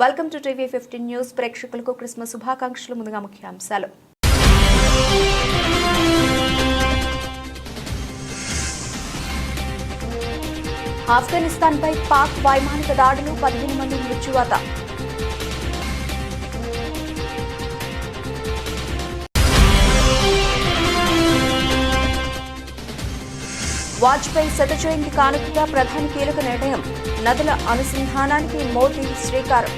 Welcome to TV 15 news. ప్రేక్షకులకు Christmas శుభాకాంక్షలు. ముందుగా ముఖ్యాంశాలు. ఆఫ్ఘనిస్తాన్పై పాక్ వైమానిక దాడులు, 15 మంది మృత్యువాత. వాజ్పేయి శత జయంతి కానుకగా ప్రధాని కీలక నిర్ణయం, నదుల అనుసంధానానికి మోదీ శ్రీకారం.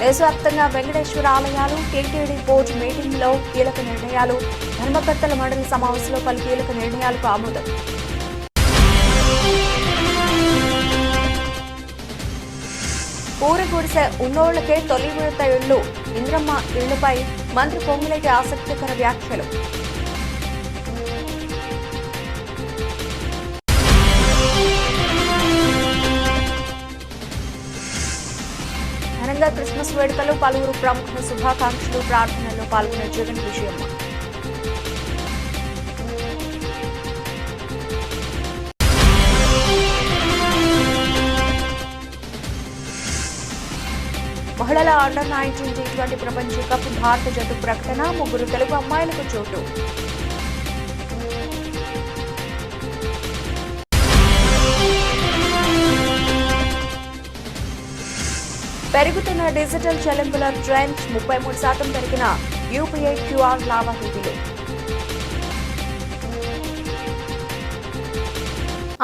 దేశవ్యాప్తంగా వెంకటేశ్వర ఆలయాలు, టీటీడీ బోర్డు మీటింగ్లో కీలక నిర్ణయాలు, ధర్మకర్తల మండలి సమావేశంలో పలు కీలక నిర్ణయాలకు ఆమోదం. పూరగుడిసె ఉన్నోళ్లకే తొలి విడత ఇళ్లు, ఇంద్రమ్మ ఇళ్లపై మంత్రి పొంగులేటి ఆసక్తికర వ్యాఖ్యలు. ఘనంగా క్రిస్మస్ వేడుకలు, పలువురు ప్రముఖుల శుభాకాంక్షలు, ప్రార్థనల్లో పాల్గొన్న జగన్ విజయమ్మ. మహిళల అండర్ 19 టీ20 ప్రపంచ కప్ భారత జట్టు ప్రకటన, 3 తెలుగు అమ్మాయిలకు చోటు. పెరుగుతున్న డిజిటల్ చెల్లింపుల ట్రెండ్, 33% పెరిగిన యూపీఐ క్యూఆర్ లావాదేవీలు.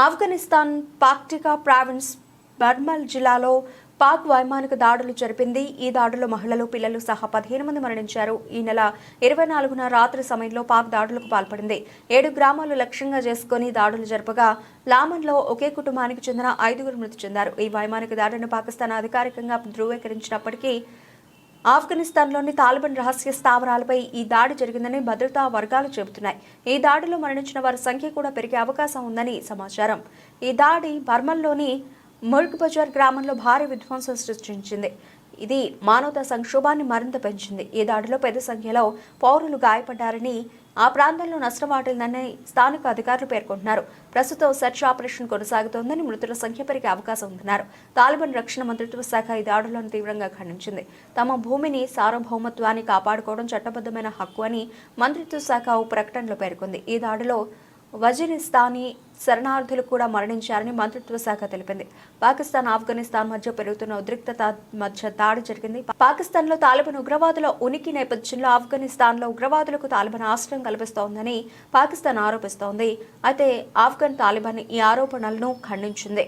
ఆఫ్ఘనిస్తాన్ పాక్టికా ప్రావిన్స్ బర్మల్ జిల్లాలో పాక్ వైమానిక దాడులు జరిపింది. ఈ దాడుల్లో మహిళలు, పిల్లలు సహా 15 మంది మరణించారు. ఈ నెల 24న రాత్రి సమయంలో పాక్ దాడులకు పాల్పడింది. 7 గ్రామాలు లక్ష్యంగా చేసుకుని దాడులు జరపగా లామన్లో ఒకే కుటుంబానికి చెందిన 5గురు మృతి చెందారు. ఈ వైమానిక దాడిని పాకిస్తాన్ అధికారికంగా ధృవీకరించినప్పటికీ ఆఫ్ఘనిస్తాన్లోని తాలిబాన్ రహస్య స్థావరాలపై ఈ దాడి జరిగిందని భద్రతా వర్గాలు చెబుతున్నాయి. ఈ దాడిలో మరణించిన వారి సంఖ్య కూడా పెరిగే అవకాశం ఉందని సమాచారం. ఈ దాడి బర్మల్లోని ముల్క్ బజార్ గ్రామంలో భారీ విధ్వంసం సృష్టించింది. ఇది మానవతా సంక్షోభాన్ని మరింత పెంచింది. ఈ దాడిలో పెద్ద సంఖ్యలో పౌరులు గాయపడ్డారని, ఆ ప్రాంతంలో నష్టం వాటిల్లని స్థానిక అధికారులు పేర్కొంటున్నారు. ప్రస్తుతం సెర్చ్ ఆపరేషన్ కొనసాగుతోందని, మృతుల సంఖ్య పెరిగే అవకాశం ఉందన్నారు. తాలిబాన్ రక్షణ మంత్రిత్వ శాఖ ఈ దాడులను తీవ్రంగా ఖండించింది. తమ భూమిని, సార్వభౌమత్వాన్ని కాపాడుకోవడం చట్టబద్ధమైన హక్కు అని మంత్రిత్వ శాఖ ఓ ప్రకటనలో పేర్కొంది. ఈ దాడిలో వజీరిస్తానీ శరణార్థులు కూడా మరణించారని మంత్రిత్వ శాఖ తెలిపింది. పాకిస్తాన్, ఆఫ్ఘనిస్తాన్ మధ్య పెరుగుతున్న ఉద్రిక్తత మధ్య దాడి జరిగింది. పాకిస్తాన్లో తాలిబాన్ ఉగ్రవాదుల ఉనికి నేపథ్యంలో ఆఫ్ఘనిస్తాన్లో ఉగ్రవాదులకు తాలిబాన్ ఆశ్రయం కల్పిస్తోందని పాకిస్తాన్ ఆరోపిస్తోంది. అయితే ఆఫ్ఘన్ తాలిబాన్ ఈ ఆరోపణలను ఖండించింది.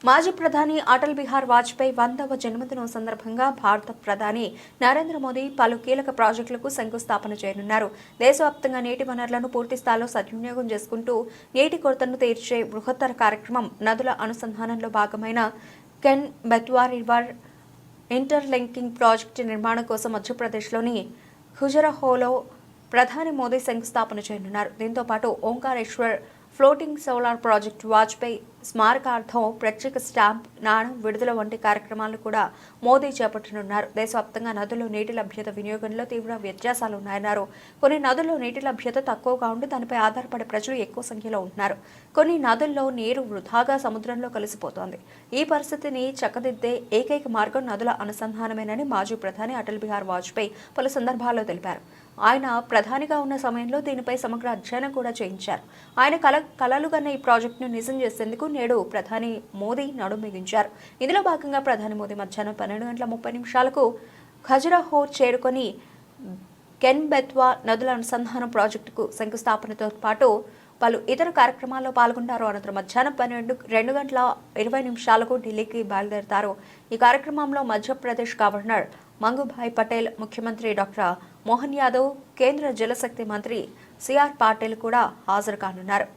మాజీ ప్రధాని అటల్ బిహారీ వాజ్పేయి 100వ జన్మదినం సందర్భంగా భారత ప్రధాని నరేంద్ర మోదీ పలు కీలక ప్రాజెక్టులకు శంకుస్థాపన చేయనున్నారు. దేశవ్యాప్తంగా నీటి వనరులను పూర్తి స్థాయిలో సద్వినియోగం చేసుకుంటూ నీటి కొరతను తీర్చే బృహత్తర కార్యక్రమం నదుల అనుసంధానంలో భాగమైన can Betwa river interlinking project నిర్మాణం కోసం మధ్యప్రదేశ్లోని ఖుజరహోలో ప్రధాని మోదీ శంకుస్థాపన చేయనున్నారు. దీంతో పాటు Omkareshwar floating solar project, Vajpayee స్మారకార్థం ప్రత్యేక స్టాంప్, నాణం విడుదల వంటి కార్యక్రమాలను కూడా మోదీ చేపట్టనున్నారు. దేశవ్యాప్తంగా నదుల్లో నీటి లభ్యత వినియోగంలో తీవ్ర వ్యత్యాసాలు ఉన్నాయన్నారు. కొన్ని నదుల్లో నీటి లభ్యత తక్కువగా ఉండి దానిపై ఆధారపడే ప్రజలు ఎక్కువ సంఖ్యలో ఉంటున్నారు. కొన్ని నదుల్లో నీరు వృధాగా సముద్రంలో కలిసిపోతోంది. ఈ పరిస్థితిని చక్కదిద్దే ఏకైక మార్గం నదుల అనుసంధానమేనని మాజీ ప్రధాని అటల్ బిహారీ వాజ్పేయి పలు సందర్భాల్లో తెలిపారు. ఆయన ప్రధానిగా ఉన్న సమయంలో దీనిపై సమగ్ర అధ్యయనం కూడా చేయించారు. ఆయన కలలుగన్న ఈ ప్రాజెక్టును నిజం చేసేందుకు నేడు ప్రధాని మోదీ నడుం బిగించారు. ఇందులో భాగంగా ప్రధాని మోదీ మధ్యాహ్నం 12:30 ఖజురహో చేరుకొని కెన్ బెత్వా నదుల అనుసంధానం ప్రాజెక్టుకు శంకుస్థాపనతో పాటు పలు ఇతర కార్యక్రమాల్లో పాల్గొంటారు. అనంతరం మధ్యాహ్నం 2:20 ఢిల్లీకి బయలుదేరతారు. ఈ కార్యక్రమంలో మధ్యప్రదేశ్ గవర్నర్ మంగుభాయ్ పటేల్, ముఖ్యమంత్రి డాక్టర్ మోహన్ యాదవ్, కేంద్ర జలశక్తి మంత్రి సిఆర్ పాటిల్ కూడా హాజరు కానున్నారు.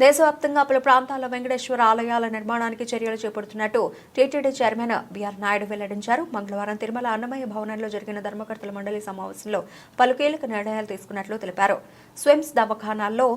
దేశవ్యాప్తంగా పలు ప్రాంతాల్లో వెంకటేశ్వర ఆలయాల నిర్మాణానికి చర్యలు చేపడుతున్నట్టు టీటీడీ చైర్మన్ బిఆర్ నాయుడు వెల్లడించారు. మంగళవారం తిరుమల అన్నమయ్య భవనంలో జరిగిన ధర్మకర్తల మండలి సమావేశంలో పలు కీలక నిర్ణయాలు తీసుకున్నట్లు తెలిపారు. స్విమ్స్ దవాఖానాల్లో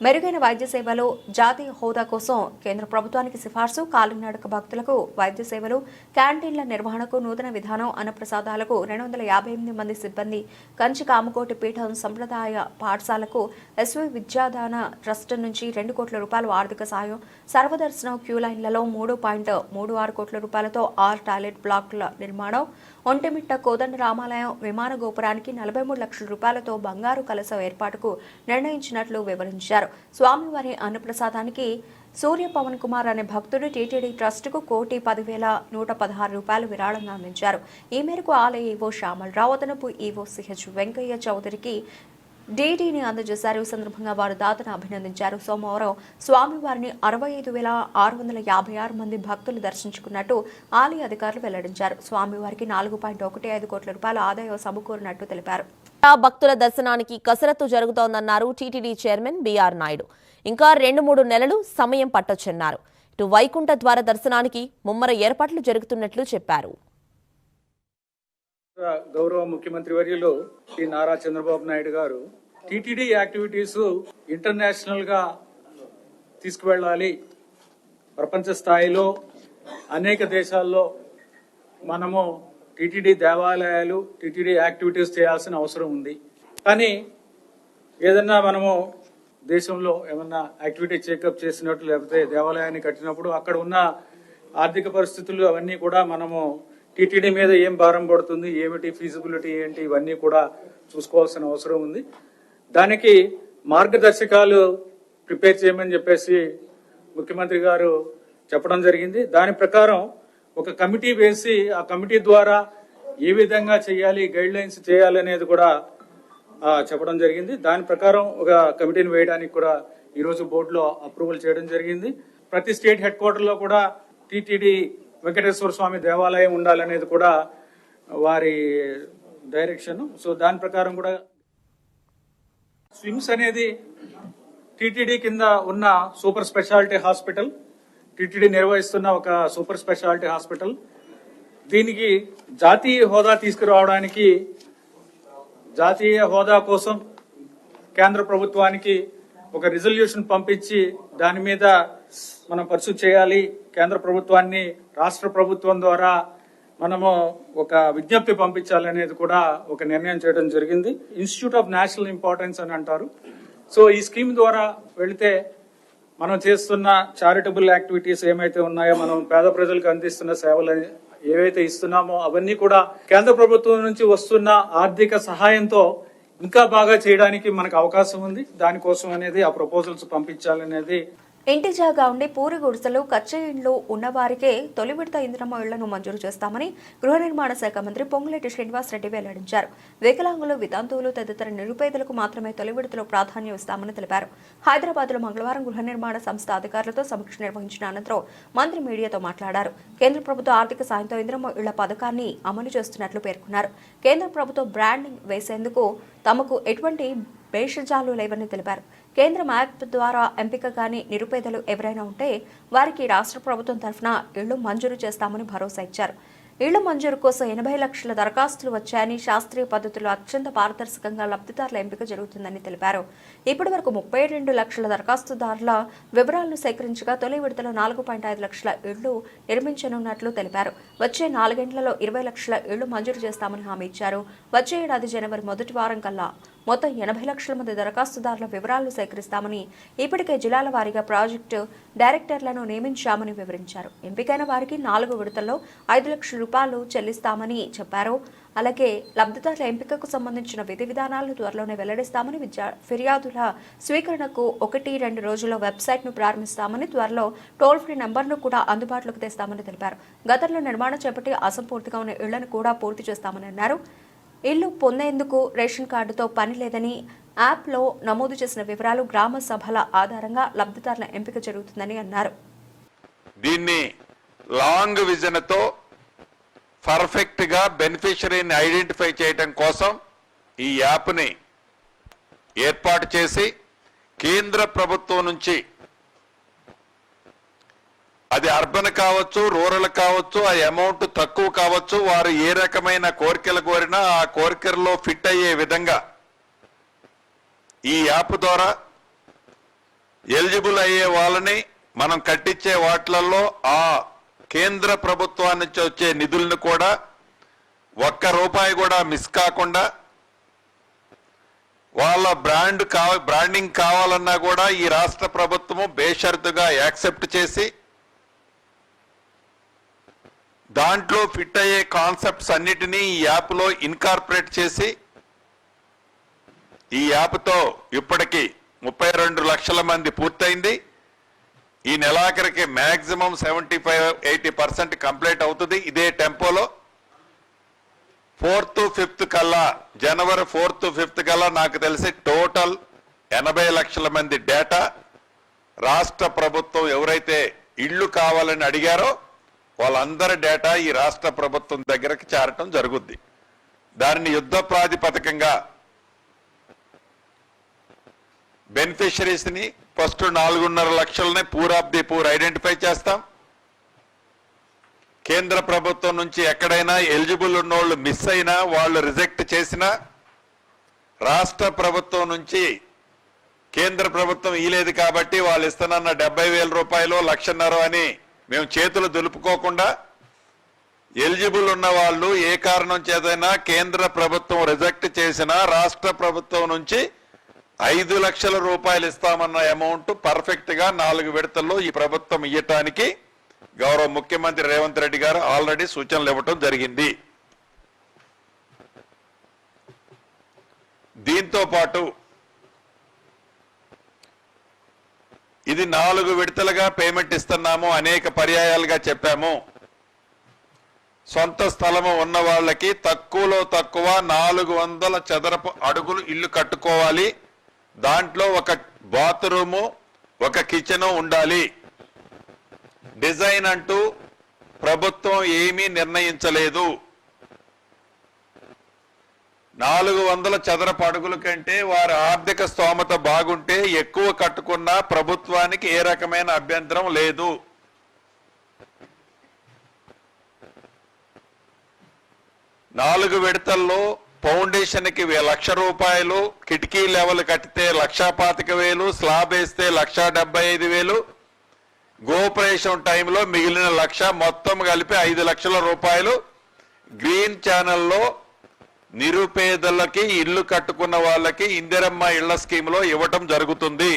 మెరుగైన వైద్య సేవలు, జాతీయ హోదా కోసం కేంద్ర ప్రభుత్వానికి సిఫార్సు, కాలినడక భక్తులకు వైద్య సేవలు, క్యాంటీన్ల నిర్వహణకు నూతన విధానం, అన్నప్రసాదాలకు 258 మంది సిబ్బంది, కంచి కామకోటి పీఠం సంప్రదాయ పాఠశాలకు ఎస్వి విద్యాదాన ట్రస్ట్ నుంచి 2 కోట్ల రూపాయల ఆర్థిక సాయం, సర్వదర్శనం క్యూ లైన్లలో 3.36 కోట్ల రూపాయలతో 6 టాయిలెట్ బ్లాకుల నిర్మాణం, ఒంటిమిట్ట కోదండ రామాలయం విమాన గోపురానికి 43 లక్షల రూపాయలతో బంగారు కలశం ఏర్పాటుకు నిర్ణయించినట్లు వివరించారు. స్వామివారి అన్నప్రసాదానికి సూర్య పవన్ కుమార్ అనే భక్తుడు టీటీడీ ట్రస్టుకు 1,10,116 రూపాయలు విరాళంగా అందించారు. ఈ మేరకు ఆలయ ఈవో శ్యామలరావు, అదనపు ఈవో సిహెచ్ వెంకయ్య చౌదరికి డీడీని అందజేశారు. ఈ సందర్భంగా వారు దాతను అభినందించారు. సోమవారం స్వామివారిని 65,656 మంది భక్తులు దర్శించుకున్నట్టు ఆలయ అధికారులు వెల్లడించారు. స్వామివారికి 4.15 కోట్ల రూపాయల ఆదాయం సమకూరినట్టు తెలిపారు. భక్తుల దర్శనానికి కసరత్తు జరుగుతోందన్నారు టీటీడీ చైర్మన్ బిఆర్ నాయుడు. ఇంకా 2-3 నెలలు సమయం పట్టొచ్చన్నారు. ఇటు వైకుంఠ ద్వార దర్శనానికి ముమ్మర ఏర్పాట్లు జరుగుతున్నట్లు చెప్పారు. గౌరవ ముఖ్యమంత్రి వర్యులు శ్రీ నారా చంద్రబాబు నాయుడు గారు టీటీడీ యాక్టివిటీస్ ఇంటర్నేషనల్ గా తీసుకువెళ్ళాలి, ప్రపంచ స్థాయిలో అనేక దేశాల్లో మనము టీటీడీ దేవాలయాలు, టీటీడీ యాక్టివిటీస్ చేయాల్సిన అవసరం ఉంది. కానీ ఏదన్నా మనము దేశంలో ఏమన్నా యాక్టివిటీ చెకప్ చేసినట్టు లేకపోతే దేవాలయాన్ని కట్టినప్పుడు అక్కడ ఉన్న ఆర్థిక పరిస్థితులు అవన్నీ కూడా మనము టీటీడీ మీద ఏం భారం పడుతుంది, ఏమిటి ఫీజిబిలిటీ ఏంటి, ఇవన్నీ కూడా చూసుకోవాల్సిన అవసరం ఉంది. దానికి మార్గదర్శకాలు ప్రిపేర్ చేయమని చెప్పేసి ముఖ్యమంత్రి గారు చెప్పడం జరిగింది. దాని ప్రకారం ఒక కమిటీ వేసి ఆ కమిటీ ద్వారా ఏ విధంగా చేయాలి, గైడ్ లైన్స్ చేయాలి అనేది కూడా చెప్పడం జరిగింది. దాని ప్రకారం ఒక కమిటీని వేయడానికి కూడా ఈరోజు బోర్డులో అప్రూవల్ చేయడం జరిగింది. ప్రతి స్టేట్ హెడ్ క్వార్టర్ లో కూడా టీటీడీ వెంకటేశ్వర స్వామి దేవాలయం ఉండాలనేది కూడా వారి డైరెక్షన్. సో దాని ప్రకారం కూడా స్విమ్స్ అనేది టీటీడీ కింద ఉన్న సూపర్ స్పెషాలిటీ హాస్పిటల్, టీటీడీ నిర్వహిస్తున్న ఒక సూపర్ స్పెషాలిటీ హాస్పిటల్. దీనికి జాతీయ హోదా తీసుకురావడానికి, జాతీయ హోదా కోసం కేంద్ర ప్రభుత్వానికి ఒక రిజల్యూషన్ పంపించి దాని మీద మనం పర్సూ చేయాలి. కేంద్ర ప్రభుత్వాన్ని రాష్ట్ర ప్రభుత్వం ద్వారా మనము ఒక విజ్ఞప్తి పంపించాలనేది కూడా ఒక నిర్ణయం చేయడం జరిగింది. ఇన్స్టిట్యూట్ ఆఫ్ నేషనల్ ఇంపార్టెన్స్ అని అంటారు. సో ఈ స్కీమ్ ద్వారా వెళితే మనం చేస్తున్న చారిటబుల్ యాక్టివిటీస్ ఏమైతే ఉన్నాయో, మనం పేద ప్రజలకు అందిస్తున్న సేవలు ఏవైతే ఇస్తున్నామో అవన్నీ కూడా కేంద్ర ప్రభుత్వం నుంచి వస్తున్న ఆర్థిక సహాయంతో ఇంకా బాగా చేయడానికి మనకు అవకాశం ఉంది. దానికోసం అనేది ఆ ప్రపోజల్స్ పంపించాలనేది. ఇంటి జాగా ఉండి పూరి గుడిసెలు, కచ్చే ఇండ్లు ఉన్నవారికే తొలి విడత ఇందిరమ్మ ఇళ్లను మంజూరు చేస్తామని గృహ నిర్మాణ శాఖ మంత్రి పొంగులేటి శ్రీనివాసరెడ్డి వెల్లడించారు. వికలాంగులు, వితంతువులు తదితర నిరుపేదలకు మాత్రమే తొలి విడతలో ప్రాధాన్యం ఇస్తామని తెలిపారు. హైదరాబాద్ లో మంగళవారం గృహ నిర్మాణ సంస్థ అధికారులతో సమీక్ష నిర్వహించిన అనంతరం మంత్రి మీడియాతో మాట్లాడారు. కేంద్ర ప్రభుత్వ ఆర్థిక సాయంతో ఇందిరమ్మ ఇళ్ల పథకాన్ని అమలు చేస్తున్నట్లు పేర్కొన్నారు. కేంద్ర ప్రభుత్వం బ్రాండింగ్ వేసేందుకు తమకు ఎటువంటి భేషజాలు లేవని తెలిపారు. కేంద్రం యాప్ ద్వారా ఎంపిక కాని నిరుపేదలు ఎవరైనా ఉంటే వారికి రాష్ట్ర ప్రభుత్వం తరఫున ఇళ్లు మంజూరు చేస్తామని భరోసా ఇచ్చారు. ఇళ్ల మంజూరు కోసం 80 లక్షల దరఖాస్తులు వచ్చాయని, శాస్త్రీయ పద్ధతిలో అత్యంత పారదర్శకంగా లబ్ధిదారుల ఎంపిక జరుగుతుందని తెలిపారు. ఇప్పటి వరకు 32 లక్షల దరఖాస్తుదారుల వివరాలను సేకరించగా తొలి విడతలో 4.5 లక్షల ఇళ్లు నిర్మించనున్నట్లు తెలిపారు. వచ్చే 4 గంటలలో 20 లక్షల ఇళ్లు మంజూరు చేస్తామని హామీ ఇచ్చారు. వచ్చే ఏడాది జనవరి మొదటి వారం కల్లా మొత్తం 80 లక్షల మంది దరఖాస్తుదారుల వివరాలను సేకరిస్తామని, ఇప్పటికే జిల్లాల వారీగా ప్రాజెక్టు డైరెక్టర్లను నియమించామని వివరించారు. ఎంపికైన వారికి 4 విడతల్లో 5 లక్షల రూపాయలు చెల్లిస్తామని చెప్పారు. అలాగే లబ్ధిదారుల ఎంపికకు సంబంధించిన విధి విధానాలను త్వరలోనే వెల్లడిస్తామని, ఫిర్యాదుల స్వీకరణకు 1-2 రోజుల్లో వెబ్సైట్ను ప్రారంభిస్తామని, త్వరలో టోల్ ఫ్రీ నెంబర్ను కూడా అందుబాటులోకి తెస్తామని తెలిపారు. గతంలో నిర్మాణం చేపట్టి అసంపూర్తిగా ఉన్న ఇళ్లను కూడా పూర్తి చేస్తామని అన్నారు. ఇల్లు పొందేందుకు రేషన్ కార్డుతో పని లేదని, యాప్లో నమోదు చేసిన వివరాలు గ్రామ సభల ఆధారంగా లబ్ధిదారుల ఎంపిక జరుగుతుందని అన్నారు. దీన్ని లాంగ్ విజన్తో పర్ఫెక్ట్ గా బెనిఫిషరీని ఐడెంటిఫై చేయడం కోసం ఈ యాప్ని ఏర్పాటు చేసి కేంద్ర ప్రభుత్వం నుంచి అది అర్బన్ కావచ్చు, రూరల్ కావచ్చు, ఆ అమౌంట్ తక్కువ కావచ్చు, వారు ఏ రకమైన కోరికలు కోరినా ఆ కోరికల్లో ఫిట్ అయ్యే విధంగా ఈ యాప్ ద్వారా ఎలిజిబుల్ అయ్యే వాళ్ళని మనం కట్టించే వాటిలలో ఆ కేంద్ర ప్రభుత్వం నుంచి వచ్చే నిధులను కూడా ఒక్క రూపాయి కూడా మిస్ కాకుండా వాళ్ళ బ్రాండింగ్ కావాలన్నా కూడా ఈ రాష్ట్ర ప్రభుత్వము బేషరతుగా యాక్సెప్ట్ చేసి దాంట్లో ఫిట్ అయ్యే కాన్సెప్ట్స్ అన్నిటినీ ఈ యాప్లో ఇన్కార్పొరేట్ చేసి ఈ యాప్తో ఇప్పటికి 32 లక్షల మంది పూర్తయింది. ఈ నెలాఖరికి మ్యాక్సిమం 75-80% కంప్లీట్ అవుతుంది. ఇదే టెంపోలో 4th 5th కల్లా, జనవరి 4th 5th కల్లా నాకు తెలిసి టోటల్ 80 లక్షల మంది డేటా రాష్ట్ర ప్రభుత్వం ఎవరైతే ఇళ్లు కావాలని అడిగారో వాళ్ళందరి డేటా ఈ రాష్ట్ర ప్రభుత్వం దగ్గరకు చేరటం జరుగుద్ది. దానిని యుద్ధ ప్రాతిపదికంగా బెనిఫిషరీస్ ని ఫస్ట్ 4.5 లక్షలని poor of the poor identify చేస్తాం. కేంద్ర ప్రభుత్వం నుంచి ఎక్కడైనా ఎలిజిబుల్ ఉన్నోళ్ళు మిస్ అయినా, వాళ్ళు రిజెక్ట్ చేసినా, రాష్ట్ర ప్రభుత్వం నుంచి కేంద్ర ప్రభుత్వం ఇలేదు కాబట్టి వాళ్ళు ఇస్తానన్న 70,000 రూపాయలు, 1,50,000 అని మేము చేతులు దులుపుకోకుండా ఎలిజిబుల్ ఉన్న వాళ్ళు ఏ కారణం చేతైనా కేంద్ర ప్రభుత్వం రిజెక్ట్ చేసినా రాష్ట్ర ప్రభుత్వం నుంచి 5 లక్షల రూపాయలు ఇస్తామన్న అమౌంట్ పర్ఫెక్ట్ గా 4 విడతల్లో ఈ ప్రభుత్వం ఇయ్యటానికి గౌరవ ముఖ్యమంత్రి రేవంత్ రెడ్డి గారు ఆల్రెడీ సూచనలు ఇవ్వటం జరిగింది. దీంతో పాటు ఇది 4 విడతలుగా పేమెంట్ ఇస్తున్నాము, అనేక పర్యాయాలుగా చెప్పాము. సొంత స్థలము ఉన్న వాళ్ళకి తక్కువలో తక్కువ 400 చదరపు అడుగులు ఇల్లు కట్టుకోవాలి. దాంట్లో ఒక బాత్రూము, ఒక కిచెన్ ఉండాలి. డిజైన్ అంటూ ప్రభుత్వం ఏమీ నిర్ణయించలేదు. 400 చదరపు అడుగుల కంటే వారి ఆర్థిక స్తోమత బాగుంటే ఎక్కువ కట్టుకున్నా ప్రభుత్వానికి ఏ రకమైన అభ్యంతరం లేదు. నాలుగు విడతల్లో ఫౌండేషన్ కి 1,00,000 రూపాయలు, కిటికీ లెవెల్ కట్టితే 1,25,000, స్లాబ్ వేస్తే 1,75,000, గోపరేషన్ టైంలో మిగిలిన 1,00,000, మొత్తం కలిపి 5 లక్షల రూపాయలు గ్రీన్ ఛానల్లో నిరుపేదలకి, ఇల్లు కట్టుకున్న వాళ్ళకి ఇందిరమ్మ ఇళ్ల స్కీమ్ లో ఇవ్వటం జరుగుతుంది.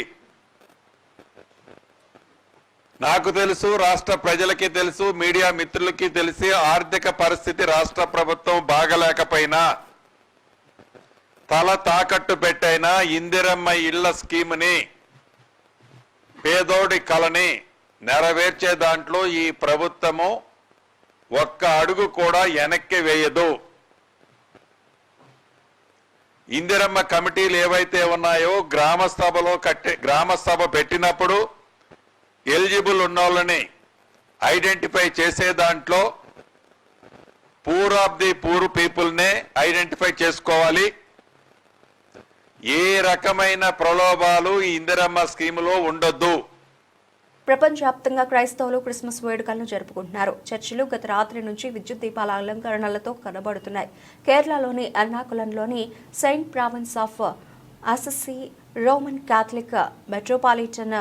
నాకు తెలుసు, రాష్ట్ర ప్రజలకి తెలుసు, మీడియా మిత్రులకి తెలిసి ఆర్థిక పరిస్థితి రాష్ట్ర ప్రభుత్వం బాగలేకపోయినా తల తాకట్టు పెట్టైనా ఇందిరమ్మ ఇళ్ల స్కీమ్ని, పేదోడి కలని నెరవేర్చే దాంట్లో ఈ ప్రభుత్వము ఒక్క అడుగు కూడా వెనక్కి వేయదు. ఇందిరమ్మ కమిటీలు ఏవైతే ఉన్నాయో గ్రామ సభ పెట్టినప్పుడు ఎలిజిబుల్ ఉన్న వాళ్ళని ఐడెంటిఫై చేసే దాంట్లో పూర్ ఆఫ్ ది పూర్ పీపుల్నే ఐడెంటిఫై చేసుకోవాలి. ఏ రకమైన ప్రలోభాలు ఈ ఇందిరమ్మ స్కీములో ఉండొద్దు. ప్రపంచవ్యాప్తంగా క్రైస్తవులు క్రిస్మస్ వేడుకలను జరుపుకుంటున్నారు. చర్చిలు గత రాత్రి నుంచి విద్యుత్ దీపాల అలంకరణలతో కనబడుతున్నాయి. కేరళలోని ఎర్నాకులంలోని saint Francis of Assisi Roman Catholic metropolitan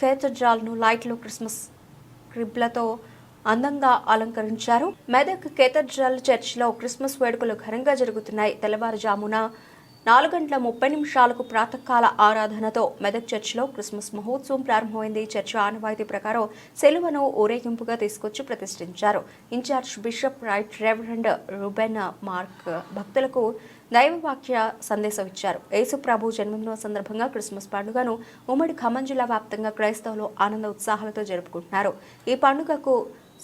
కేథడ్రాల్ను లైట్లు, క్రిస్మస్ క్రిబ్లతో అందంగా అలంకరించారు. మెదక్ కేథడ్రల్ చర్చిలో క్రిస్మస్ వేడుకలు ఘనంగా జరుగుతున్నాయి. తెల్లవారుజామున 4:30 ప్రాతకాల ఆరాధనతో మెదక్ చర్చిలో క్రిస్మస్ మహోత్సవం ప్రారంభమైంది. చర్చి ఆనవాయితీ ప్రకారం సెలువను ఊరేగింపుగా తీసుకొచ్చి ప్రతిష్ఠించారు. Incharge bishop right reverend Ruben Mark భక్తులకు దైవవాక్య సందేశం ఇచ్చారు. యేసు ప్రభు జన్మదినం సందర్భంగా క్రిస్మస్ పండుగను ఉమ్మడి ఖమ్మం జిల్లా వ్యాప్తంగా క్రైస్తవులు ఆనంద ఉత్సాహాలతో జరుపుకుంటున్నారు. ఈ పండుగకు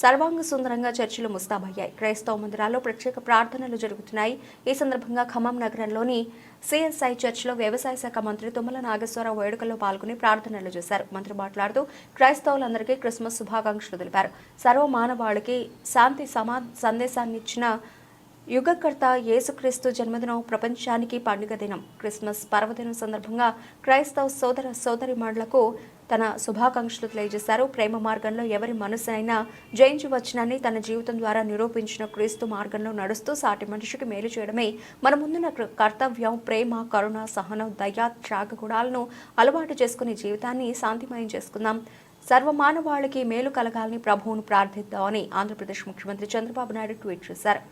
సర్వాంగ సుందరంగా చర్చిలు ముస్తాబయ్యాయి. క్రైస్తవ మందిరాల్లో ప్రత్యేక ప్రార్థనలు జరుగుతున్నాయి. ఈ సందర్భంగా ఖమ్మం నగరంలోని సిఎస్ఐ చర్చిలో వ్యవసాయ శాఖ మంత్రి తుమ్మల నాగేశ్వరరావు వేడుకల్లో పాల్గొని ప్రార్థనలు చేశారు. మంత్రి మాట్లాడుతూ క్రైస్తవులందరికీ క్రిస్మస్ శుభాకాంక్షలు తెలిపారు. సర్వ మానవాళికి శాంతి సందేశాన్ని ఇచ్చిన యుగకర్త యేసుక్రీస్తు జన్మదినం ప్రపంచానికి పండుగ దినం. క్రిస్మస్ పర్వదినం సందర్భంగా క్రైస్తవ సోదర సోదరిమణులకు తన శుభాకాంక్షలు తెలియజేశారు. ప్రేమ మార్గంలో ఎవరి మనసునైనా జయించవచ్చునని తన జీవితం ద్వారా నిరూపించిన క్రీస్తు మార్గంలో నడుస్తూ సాటి మనిషికి మేలు చేయడమే మన ముందున్న కర్తవ్యం. ప్రేమ, కరుణ, సహనం, దయ, త్యాగ గుణాలను అలవాటు చేసుకుని జీవితాన్ని శాంతిమయం చేసుకుందాం. సర్వమానవాళికి మేలు కలగాలని ప్రభువును ప్రార్థిద్దామని ఆంధ్రప్రదేశ్ ముఖ్యమంత్రి చంద్రబాబు నాయుడు ట్వీట్ చేశారు.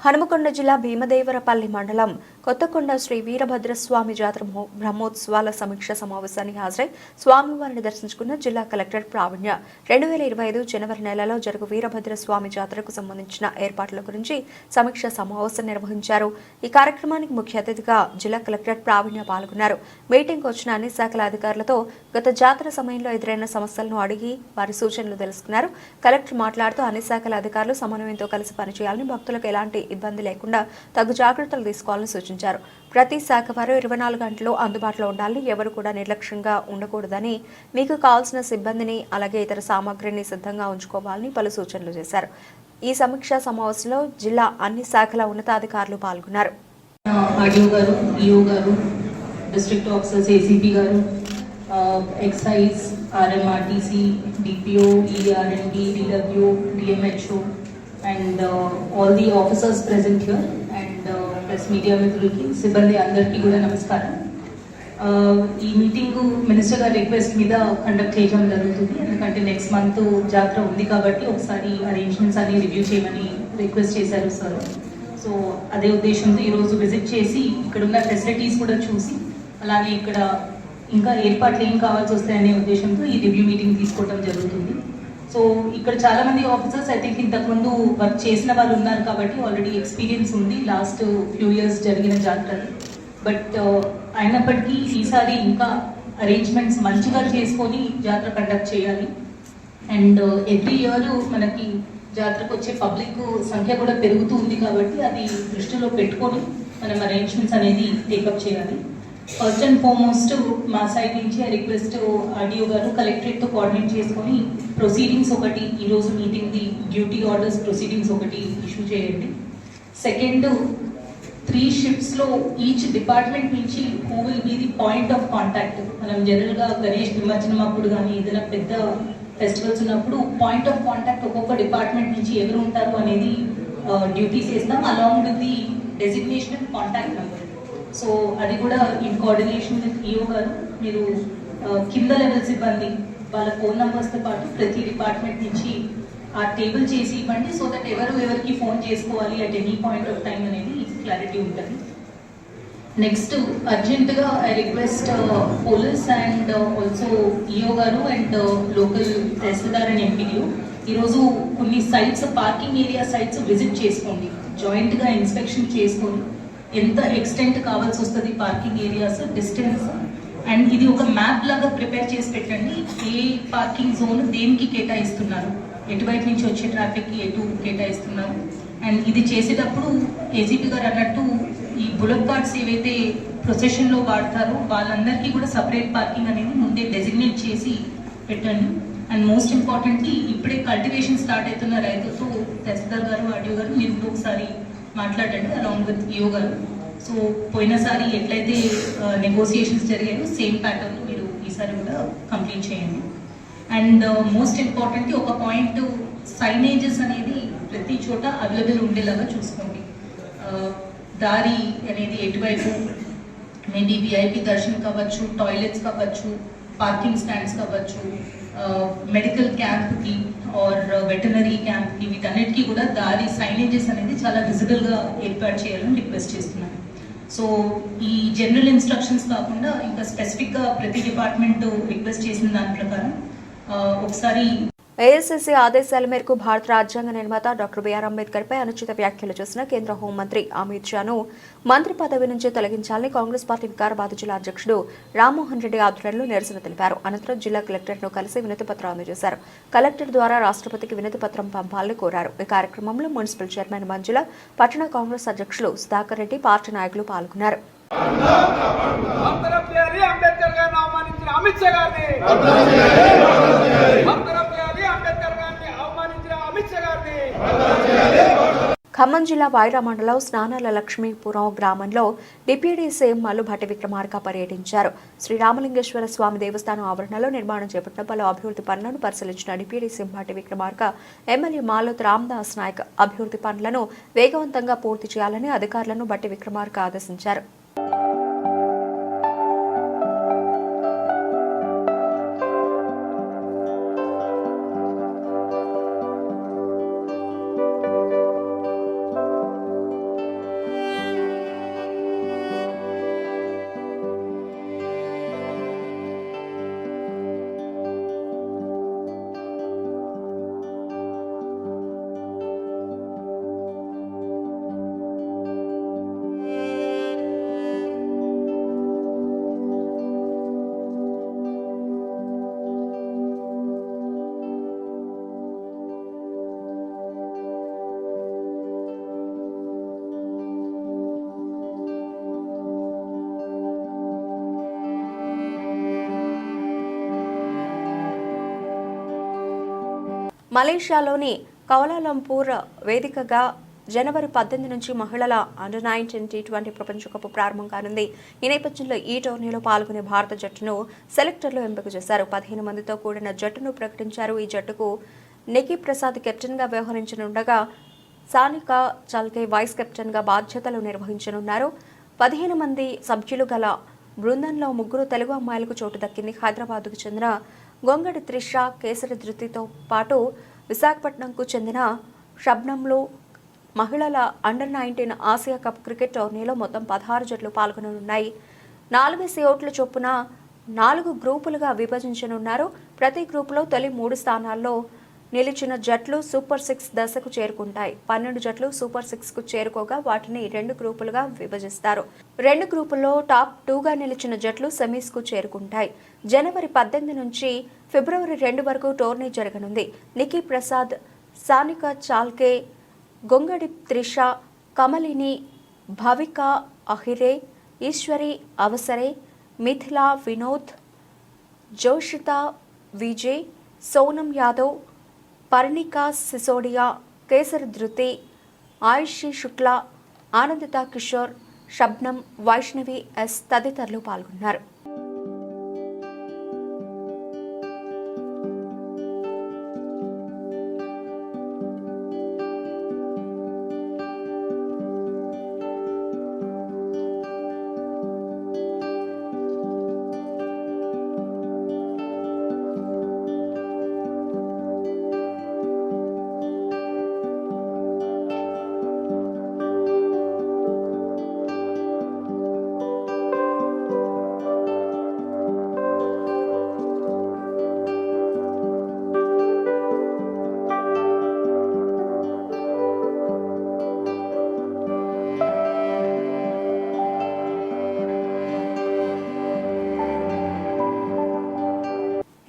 హనుమకొండ జిల్లా భీమదేవరపల్లి మండలం కొత్తకొండ శ్రీ వీరభద్రస్వామి జాతర బ్రహ్మోత్సవాల సమీక్ష సమావేశానికి హాజరై స్వామివారిని దర్శించుకున్న జిల్లా కలెక్టర్ ప్రావీణ్య 2025 జనవరి నెలలో జరుగు వీరభద్రస్వామి జాతరకు సంబంధించిన ఏర్పాట్ల గురించి సమీక్ష సమావేశం నిర్వహించారు. ఈ కార్యక్రమానికి ముఖ్య అతిథిగా జిల్లా కలెక్టర్ ప్రావీణ్య పాల్గొన్నారు. మీటింగ్ వచ్చిన అన్ని శాఖల అధికారులతో గత జాతర సమయంలో ఎదురైన సమస్యలను అడిగి వారి సూచనలు తెలుసుకున్నారు. కలెక్టర్ మాట్లాడుతూ అన్ని శాఖల అధికారులు సమన్వయంతో కలిసి పనిచేయాలని, భక్తులకు ఎలాంటి ఇబ్బంది లేకుండా తగు జాగ్రత్తలు తీసుకోవాలని సూచించారు. ప్రతి శాఖ వారు 24 గంటలు అందుబాటులో ఉండాలని, ఎవరు కూడా నిర్లక్ష్యంగా ఉండకూడదని, మీకు కావాల్సిన సిబ్బందిని అలాగే ఇతర సామాగ్రిని సిద్ధంగా ఉంచుకోవాలని పలు సూచనలు చేశారు. ఈ సమీక్షా సమావేశంలో జిల్లా అన్ని శాఖల ఉన్నతాధికారులు పాల్గొన్నారు. ఆర్డీఓ గారు, ఈఓ గారు, డిస్ట్రిక్ట్ ఆఫీసర్స్, ఏసీపీ గారు, excise, RMRTC, DPO, ERMD, DW, DMHO and all the officers present here and press media మిత్రులకి, సిబ్బంది అందరికీ కూడా నమస్కారం. ఈ మీటింగ్ మినిస్టర్ గారి రిక్వెస్ట్ మీద కండక్ట్ చేయడం జరుగుతుంది. ఎందుకంటే నెక్స్ట్ మంత్ జాతర ఉంది కాబట్టి ఒకసారి అరేంజ్మెంట్స్ అన్ని రివ్యూ చేయమని రిక్వెస్ట్ చేశారు సార్. సో అదే ఉద్దేశంతో ఈరోజు విజిట్ చేసి ఇక్కడ ఉన్న ఫెసిలిటీస్ కూడా చూసి, అలాగే ఇక్కడ ఇంకా ఏర్పాట్లు ఏం కావాల్సి వస్తాయనే ఉద్దేశంతో ఈ రివ్యూ మీటింగ్ తీసుకోవడం జరుగుతుంది. సో ఇక్కడ చాలా మంది ఆఫీసర్స్ ఐ థింక్ ఇంతకుముందు వర్క్ చేసిన వాళ్ళు ఉన్నారు కాబట్టి ఆల్రెడీ ఎక్స్పీరియన్స్ ఉంది లాస్ట్ ఫ్యూ ఇయర్స్ జరిగిన జాతరలు. బట్ అయినప్పటికీ ఈసారి ఇంకా అరేంజ్మెంట్స్ మంచిగా చేసుకొని జాతర కండక్ట్ చేయాలి. అండ్ ఎవ్రీ ఇయర్ మనకి జాతరకు వచ్చే పబ్లిక్ సంఖ్య కూడా పెరుగుతూ ఉంది కాబట్టి అది దృష్టిలో పెట్టుకొని మనం అరేంజ్మెంట్స్ అనేది టేకప్ చేయాలి. ఫస్ట్ అండ్ ఫార్మోస్ట్ మా సైడ్ నుంచి రిక్వెస్ట్ ఆర్డీఓ గారు కలెక్టరేట్తో కోఆర్డినేట్ చేసుకొని ప్రొసీడింగ్స్ ఒకటి ఈరోజు మీటింగ్ది డ్యూటీ ఆర్డర్స్ ప్రొసీడింగ్స్ ఒకటి ఇష్యూ చేయండి. సెకండ్, 3 షిఫ్ట్స్లో ఈచ్ డిపార్ట్మెంట్ నుంచి who will be the point of contact. మనం జనరల్గా గణేష్ నిమజ్జనం అప్పుడు కానీ ఏదైనా పెద్ద ఫెస్టివల్స్ ఉన్నప్పుడు పాయింట్ ఆఫ్ కాంటాక్ట్ ఒక్కొక్క డిపార్ట్మెంట్ నుంచి ఎవరు ఉంటారు అనేది డ్యూటీస్ చేస్తాం, along with the designation and contact number. So అది కూడా ఇన్ కోఆర్డినేషన్ విత్ ఈఓ గారు మీరు కింద లెవెల్ సిబ్బంది వాళ్ళ ఫోన్ నెంబర్స్తో పాటు ప్రతి డిపార్ట్మెంట్ నుంచి ఆ టేబుల్ చేసి ఇవ్వండి. సో దట్ ఎవరికి ఫోన్ చేసుకోవాలి at any point of time అనేది క్లారిటీ ఉంటుంది. నెక్స్ట్ అర్జెంటుగా I request police and also EO గారు and local tahsildar and MPDO ఈరోజు కొన్ని sites, parking area sites visit చేసుకోండి. జాయింట్గా ఇన్స్పెక్షన్ చేసుకొని ఎంత ఎక్స్టెంట్ కావాల్సి వస్తుంది పార్కింగ్ ఏరియాస్, డిస్టెన్స్, అండ్ ఇది ఒక మ్యాప్ లాగా ప్రిపేర్ చేసి పెట్టండి. ఏ పార్కింగ్ జోన్ దేనికి కేటాయిస్తున్నారు, ఎటువైపు నుంచి వచ్చే ట్రాఫిక్కి ఎటు కేటాయిస్తున్నారు. అండ్ ఇది చేసేటప్పుడు ఏసీపీ గారు అన్నట్టు ఈ బుల్లెట్ కార్డ్స్ ఏవైతే ప్రొసెషన్లో వాడతారో వాళ్ళందరికీ కూడా సపరేట్ పార్కింగ్ అనేది ముందే డెసిగ్నేట్ చేసి పెట్టండి. అండ్ మోస్ట్ ఇంపార్టెంట్లీ ఇప్పుడే కల్టివేషన్ స్టార్ట్ అవుతున్న రైతులతో తహసీల్దార్ గారు, ఆర్డీఓ గారు మీరు ఒకసారి మాట్లాడండి అలాంగ్ విత్ ఈఓ గారు. సో పోయినసారి ఎట్లయితే నెగోసియేషన్స్ జరిగాయో సేమ్ ప్యాటర్న్ మీరు ఈసారి కూడా కంప్లీట్ చేయండి. అండ్ మోస్ట్ ఇంపార్టెంట్లీ ఒక పాయింట్, సైనేజెస్ అనేది ప్రతి చోట అవైలబుల్ ఉండేలాగా చూసుకోండి. దారి అనేది ఎటువైపు మేబీ విఐపి దర్శన్ కావచ్చు, టాయిలెట్స్ కావచ్చు, పార్కింగ్ స్టాండ్స్ కావచ్చు, మెడికల్ క్యాంప్కి ఆర్ వెటనరీ క్యాంప్కి, వీటన్నిటికీ కూడా దారి సైనేజెస్ అనేది చాలా విజిబుల్గా ఏర్పాటు చేయాలని రిక్వెస్ట్ చేస్తున్నాను. సో ఈ జనరల్ ఇన్స్ట్రక్షన్స్ కాకుండా ఇంకా స్పెసిఫిక్గా ప్రతి డిపార్ట్మెంట్ రిక్వెస్ట్ చేసిన దాని ప్రకారం ఒకసారి ఏఐసీసీ ఆదేశాల మేరకు భారత రాజ్యాంగ నిర్మాత డాక్టర్ బిఆర్ అంబేద్కర్ పై అనుచిత వ్యాఖ్యలు చేసిన కేంద్ర హోంమంత్రి అమిత్ షాను మంత్రి పదవి నుంచి తొలగించాలని కాంగ్రెస్ పార్టీ వికారాబాద్ జిల్లా అధ్యక్షుడు రామ్మోహన్ రెడ్డి ఆధ్వర్యంలో నిరసన తెలిపారు. అనంతరం జిల్లా కలెక్టర్ను కలిసి వినతి పత్రం అందజేశారు. కలెక్టర్ ద్వారా రాష్ట్రపతికి వినతి పత్రం పంపాలని కోరారు. ఈ కార్యక్రమంలో మున్సిపల్ చైర్మన్ మంజుల, పట్టణ కాంగ్రెస్ అధ్యక్షులు సుధాకర్ రెడ్డి, పార్టీ నాయకులు పాల్గొన్నారు. ఖమ్మం జిల్లా వైరా మండలం స్నానాల లక్ష్మీపురం గ్రామంలో డిప్యూటీ సీఎం మల్లుభట్టి విక్రమార్క పర్యటించారు. శ్రీరామలింగేశ్వర స్వామి దేవస్థానం ఆవరణలో నిర్మాణం చేపట్టిన పలు అభివృద్ధి పనులను పరిశీలించిన deputy CM Bhatti Vikramarka MLA Maloth Ramdas Naik అభివృద్ధి పనులను వేగవంతంగా పూర్తి చేయాలని అధికారులను భట్టి విక్రమార్క ఆదేశించారు. మలేషియాలోని కౌలాలంపూర్ వేదికగా జనవరి 18 నుంచి మహిళల అండర్-19 టీ20 ప్రపంచ కప్ ప్రారంభం కానుంది. ఈ నేపథ్యంలో ఈ టోర్నీలో పాల్గొనే భారత జట్టును సెలెక్టర్లు ఎంపిక చేశారు. 15 మందితో కూడిన జట్టును ప్రకటించారు. ఈ జట్టుకు నికీ ప్రసాద్ కెప్టెన్గా వ్యవహరించనుండగా సానికా చాల్కే వైస్ కెప్టెన్గా బాధ్యతలు నిర్వహించనున్నారు. 15 మంది సభ్యులు గల బృందంలో 3 తెలుగు అమ్మాయిలకు చోటు దక్కింది. హైదరాబాద్కు చెందిన గొంగడి త్రిష, కేసరి ధృతితో పాటు విశాఖపట్నంకు చెందిన షబ్నంలు మహిళల అండర్-19 ఆసియా కప్ క్రికెట్ టోర్నీలో మొత్తం 16 జట్లు పాల్గొననున్నాయి. 4 స్లాట్ల చొప్పున 4 గ్రూపులుగా విభజించనున్నారు. ప్రతి గ్రూపులో తొలి 3 స్థానాల్లో నిలిచిన జట్లు సూపర్ 6 దశకు చేరుకుంటాయి. 12 జట్లు సూపర్ 6కు చేరుకోగా వాటిని 2 గ్రూపులుగా విభజిస్తారు. 2 గ్రూపుల్లో టాప్ 2గా నిలిచిన జట్లు సెమీస్కు చేరుకుంటాయి. జనవరి 18 నుంచి ఫిబ్రవరి 2 వరకు టోర్నీ జరగనుంది. నికీ ప్రసాద్, సానికా చాల్కే, గొంగడి త్రిష, కమలిని, భవిక అహిరే, ఈశ్వరి అవసరే, మిథిలా వినోద్, జోషిత విజయ్, సోనం యాదవ్, పర్ణికా సిసోడియా, కేసరి ధృతి, ఆయుషి శుక్లా, ఆనందిత కిషోర్, షబ్నం, వైష్ణవి ఎస్ తదితరులు పాల్గొన్నారు.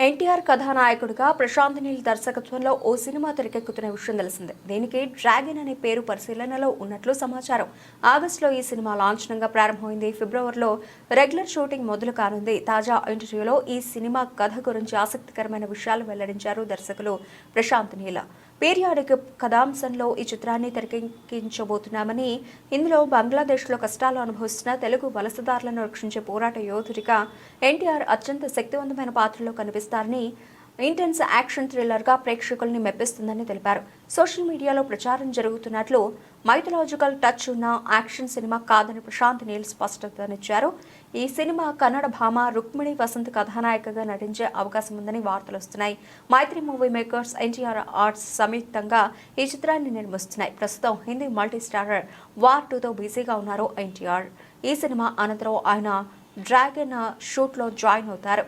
ఎన్టీఆర్ కథానాయకుడిగా ప్రశాంత్ నీల్ దర్శకత్వంలో ఓ సినిమా తెరకెక్కుతున్న విషయం తెలిసిందే. దీనికి డ్రాగన్ అనే పేరు పరిశీలనలో ఉన్నట్లు సమాచారం. ఆగస్టులో ఈ సినిమా లాంఛనంగా ప్రారంభమైంది. ఫిబ్రవరిలో రెగ్యులర్ షూటింగ్ మొదలు కానుంది. తాజా ఇంటర్వ్యూలో ఈ సినిమా కథ గురించి ఆసక్తికరమైన విషయాలు వెల్లడించారు దర్శకులు ప్రశాంత్ నీల్. పీరియాడిక్ కథాంశంలో ఈ చిత్రాన్ని తెరకెక్కించబోతున్నామని, ఇందులో బంగ్లాదేశ్లో కష్టాలు అనుభవిస్తున్న తెలుగు వలసదారులను రక్షించే పోరాట యోధుడిగా ఎన్టీఆర్ అత్యంత శక్తివంతమైన పాత్రలో కనిపిస్తారని ఇంటెన్స్ యాక్షన్ థ్రిల్లర్గా ప్రేక్షకుల్ని మెప్పిస్తుందని తెలిపారు. సోషల్ మీడియాలో ప్రచారం జరుగుతున్నట్లు మైథలాజికల్ టచ్ ఉన్న యాక్షన్ సినిమా కాదని ప్రశాంత్ నీల్ స్పష్టతనిచ్చారు. ఈ సినిమా కన్నడ భామ రుక్మిణి వసంత్ కథానాయికగా నటించే అవకాశం ఉందని వార్తలు వస్తున్నాయి. మైత్రి మూవీ మేకర్స్, ఎన్టీఆర్ ఆర్ట్స్ సంయుక్తంగా ఈ చిత్రాన్ని నిర్మిస్తున్నాయి. ప్రస్తుతం హిందీ మల్టీ స్టారర్ వార్ 2తో బిజీగా ఉన్నారు ఎన్టీఆర్. ఈ సినిమా అనంతరం ఆయన డ్రాగన్ షూట్లో జాయిన్ అవుతారు.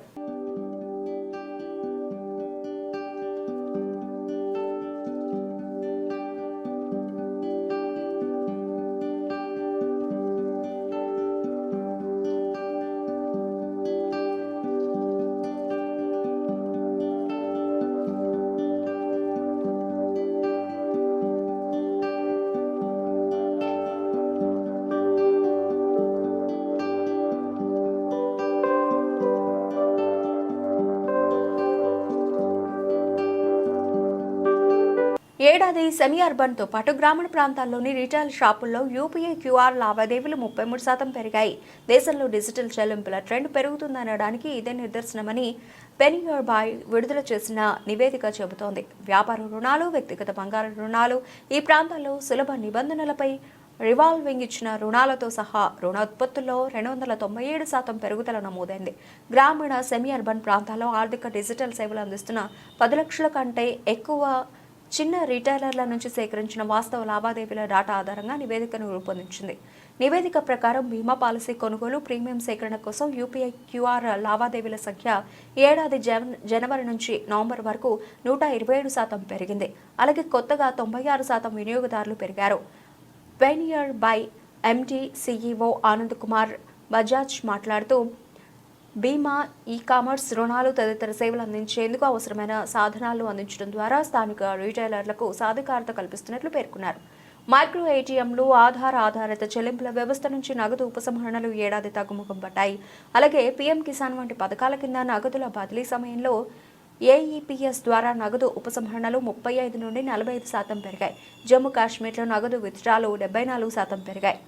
ఏడాది సెమీ అర్బన్తో పాటు గ్రామీణ ప్రాంతాల్లోని రీటైల్ షాపుల్లో యూపీఐ క్యూఆర్ లావాదేవీలు 33% పెరిగాయి. దేశంలో డిజిటల్ చెల్లింపుల ట్రెండ్ పెరుగుతుందనడానికి ఇదే నిదర్శనమని పెనియర్బాయ్ విడుదల చేసిన నివేదిక చెబుతోంది. వ్యాపార రుణాలు, వ్యక్తిగత బంగారు రుణాలు, ఈ ప్రాంతాల్లో సులభ నిబంధనలపై రివాల్వింగ్ ఇచ్చిన రుణాలతో సహా రుణ ఉత్పత్తుల్లో 297% పెరుగుదల నమోదైంది. గ్రామీణ సెమీ అర్బన్ ప్రాంతాల్లో ఆర్థిక డిజిటల్ సేవలు అందిస్తున్న 10 లక్షల కంటే ఎక్కువ చిన్న రీటైలర్ల నుంచి సేకరించిన వాస్తవ లావాదేవీల డాటా ఆధారంగా నివేదికను రూపొందించింది. నివేదిక ప్రకారం బీమా పాలసీ కొనుగోలు, ప్రీమియం సేకరణ కోసం యూపీఐ క్యూఆర్ లావాదేవీల సంఖ్య ఏడాది జనవరి నుంచి నవంబర్ వరకు 127% పెరిగింది. అలాగే కొత్తగా 96% వినియోగదారులు పెరిగారు. PayNearby MD CEO Anand Kumar Bajaj మాట్లాడుతూ, బీమా, ఈ-కామర్స్, రుణాలు తదితర సేవలు అందించేందుకు అవసరమైన సాధనాలు అందించడం ద్వారా స్థానిక రీటైలర్లకు సాధికారత కల్పిస్తున్నట్లు పేర్కొన్నారు. మైక్రో ఏటీఎంలు, ఆధారిత చెల్లింపుల వ్యవస్థ నుంచి నగదు ఉపసంహరణలు ఏడాది తగ్గుముఖం పట్టాయి. అలాగే పీఎం కిసాన్ వంటి పథకాల కింద నగదుల బదిలీ సమయంలో ఏఈపీఎస్ ద్వారా నగదు ఉపసంహరణలు 35 నుండి 45% పెరిగాయి. జమ్మూ కాశ్మీర్లో నగదు విత్డ్రాలు 74% పెరిగాయి.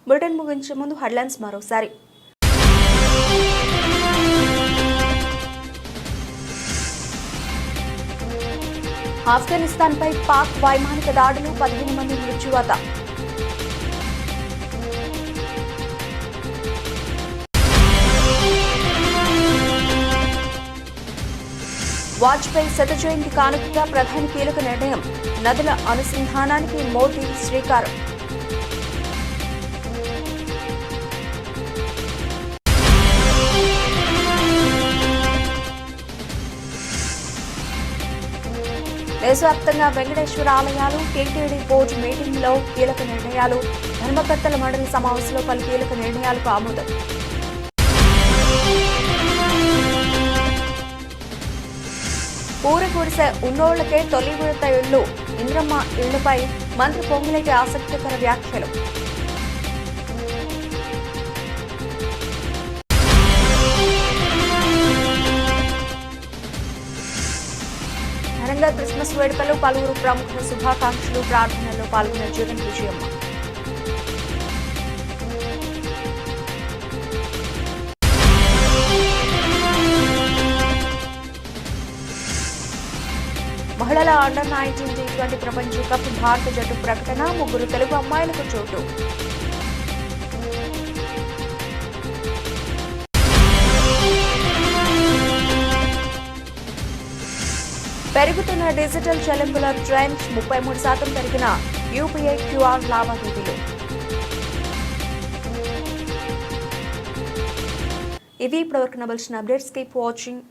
బులెటిన్ ముగించే ముందు హెడ్లైన్స్ మరోసారి. ఆఫ్ఘనిస్తాన్పై పాక్ వైమానిక దాడులు, 15 మంది మృత్యువాత. వాజ్పేయి శత జయంతి కానుకగా ప్రధాని కీలక నిర్ణయం, నదుల అనుసంధానానికి మోదీ శ్రీకారం. దేశవ్యాప్తంగా వెంకటేశ్వర ఆలయాలు, టీటీడీ బోర్డు మీటింగ్లో కీలక నిర్ణయాలు, ధర్మకర్తల మండలి సమావేశంలో పలు కీలక నిర్ణయాలకు ఆమోదం. ఊరగుడిసె ఉన్నోళ్లకే తొలి విడత ఇళ్లు, ఇంద్రమ్మ ఇళ్లపై మంత్రి పొంగులేటి ఆసక్తికర వ్యాఖ్యలు. ఘనంగా క్రిస్మస్ వేడుకలు, పలువురు ప్రముఖుల శుభాకాంక్షలు, ప్రార్థనల్లో పాల్గొన్న జగన్ విజయమ్మ. మహిళల అండర్-19 T20 ప్రపంచ కప్ భారత జట్టు ప్రకటన, 3 తెలుగు అమ్మాయిలకు చోటు. పెరుగుతున్న డిజిటల్ చెల్లింపుల ట్రెండ్, 33% పెరిగిన యూపీఐ క్యూఆర్ లావాదేవీలు. ఇవి ఇప్పటివరకు నవలసిన అప్డేట్స్. Keep watching.